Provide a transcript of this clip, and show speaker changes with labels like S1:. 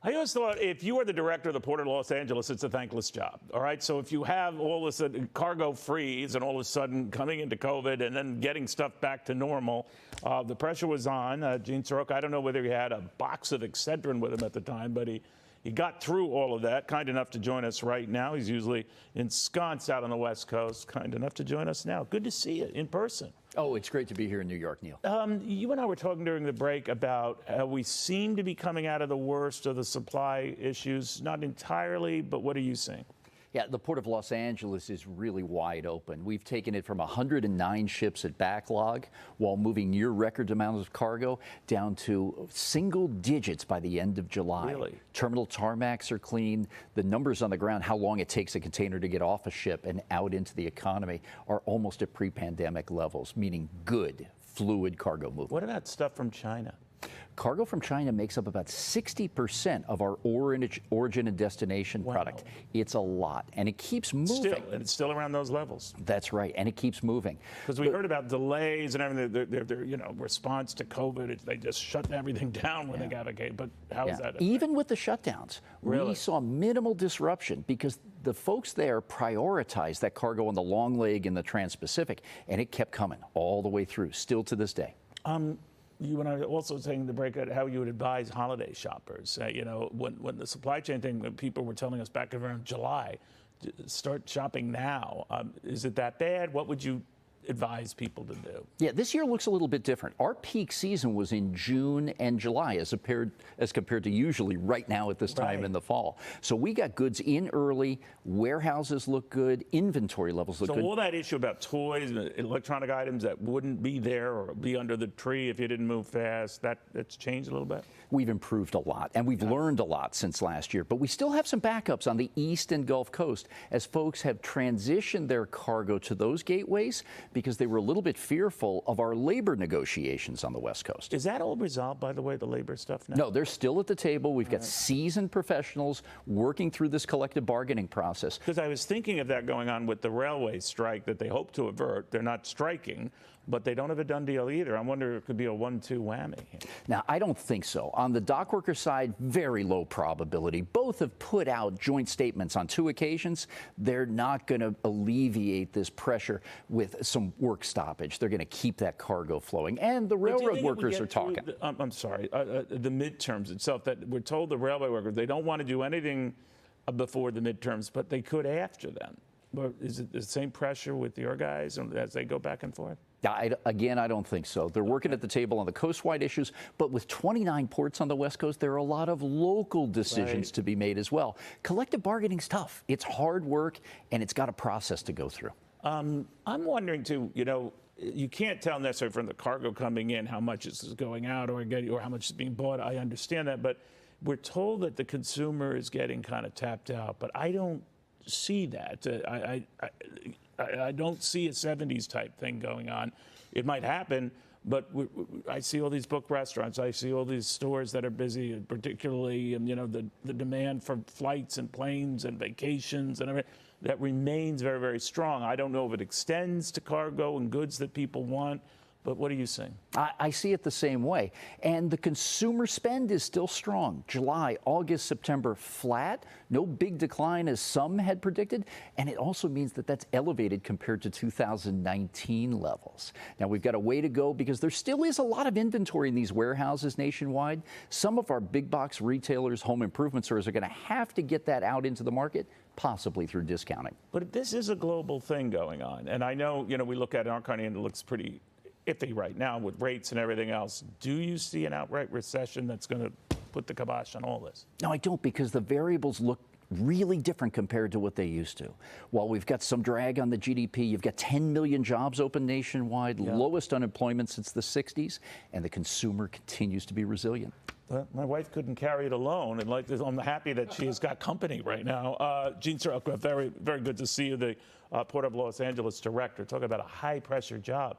S1: I always thought if you are the director of the Port of Los Angeles, it's a thankless job. All right. So if you have all of a sudden cargo freeze and all of a sudden coming into COVID and then getting stuff back to normal, the pressure was on. Gene Seroka, I don't know whether he had a box of Excedrin with him at the time, but he got through all of that. Kind enough to join us right now. He's usually ensconced out on the West Coast. Kind enough to join us now. Good to see you in person.
S2: Oh, it's great to be here in New York, Neil.
S1: You and I were talking during the break about how we seem to be coming out of the worst of the supply issues. Not entirely, but what are you seeing?
S2: Yeah, the Port of Los Angeles is really wide open. We've taken it from 109 ships at backlog while moving near record amounts of cargo down to single digits by the end of July.
S1: Really?
S2: Terminal tarmacs are clean. The numbers on the ground, how long it takes a container to get off a ship and out into the economy, are almost at pre-pandemic levels, meaning good, fluid cargo movement.
S1: What about stuff from China?
S2: Cargo from China makes up about 60% of our origin and destination product. It's a lot, and it keeps moving.
S1: And it's still around those levels.
S2: That's right, and it keeps moving.
S1: Because we heard about delays and everything. Their response to COVID, they just shut everything down when they got okay. But how is that?
S2: Even with the shutdowns,
S1: really?
S2: We saw minimal disruption because the folks there prioritized that cargo on the long leg in the Trans-Pacific, and it kept coming all the way through, still to this day.
S1: You and I were also saying the break how you would advise holiday shoppers. When the supply chain thing, when people were telling us back around July, start shopping now. Is it that bad? What would you advise people to do?
S2: Yeah, this year looks a little bit different. Our peak season was in June and July as compared to usually right now at this time in the fall. So we got goods in early, warehouses look good, inventory levels look good.
S1: So all that issue about toys and electronic items that wouldn't be there or be under the tree if you didn't move fast, that's changed a little bit?
S2: We've improved a lot, and we've learned a lot since last year, but we still have some backups on the East and Gulf Coast as folks have transitioned their cargo to those gateways because they were a little bit fearful of our labor negotiations on the West Coast.
S1: Is that all resolved, by the way, the labor stuff now?
S2: No, they're still at the table. We've got seasoned professionals working through this collective bargaining process.
S1: Because I was thinking of that going on with the railway strike that they hope to avert. They're not striking, but they don't have a done deal either. I wonder if it could be a 1-2 whammy.
S2: Now, I don't think so. On the dock worker side, very low probability. Both have put out joint statements on 2 occasions. They're not going to alleviate this pressure with some work stoppage. They're going to keep that cargo flowing. And the railroad workers are talking.
S1: I'm sorry, the midterms itself, that we're told the railway workers, they don't want to do anything before the midterms, but they could after them. But is it the same pressure with your guys as they go back and forth?
S2: Again, I don't think so. They're working at the table on the coast-wide issues, but with 29 ports on the West Coast, there are a lot of local decisions to be made as well. Collective bargaining's tough. It's hard work, and it's got a process to go through.
S1: I'm wondering, too, you can't tell necessarily from the cargo coming in how much is going out or how much is being bought. I understand that, but we're told that the consumer is getting kind of tapped out, but I don't see that. I don't see a 70s type thing going on. It might happen, but I see all these book restaurants. I see all these stores that are busy, particularly, the demand for flights and planes and vacations and everything, that remains very, very strong. I don't know if it extends to cargo and goods that people want. But what are you saying?
S2: I see it the same way. And the consumer spend is still strong. July, August, September, flat. No big decline as some had predicted. And it also means that that's elevated compared to 2019 levels. Now, we've got a way to go because there still is a lot of inventory in these warehouses nationwide. Some of our big box retailers, home improvement stores are going to have to get that out into the market, possibly through discounting.
S1: But this is a global thing going on. And I know, we look at our country and it looks pretty iffy right now with rates and everything else. Do you see an outright recession that's going to put the kibosh on all this?
S2: No, I don't, because the variables look really different compared to what they used to. While we've got some drag on the GDP, you've got 10 million jobs open nationwide, lowest unemployment since the 60s, and the consumer continues to be resilient.
S1: Well, my wife couldn't carry it alone, and I'm happy that she has got company right now. Gene Seroka, very, very good to see you, the Port of Los Angeles director. Talk about a high-pressure job.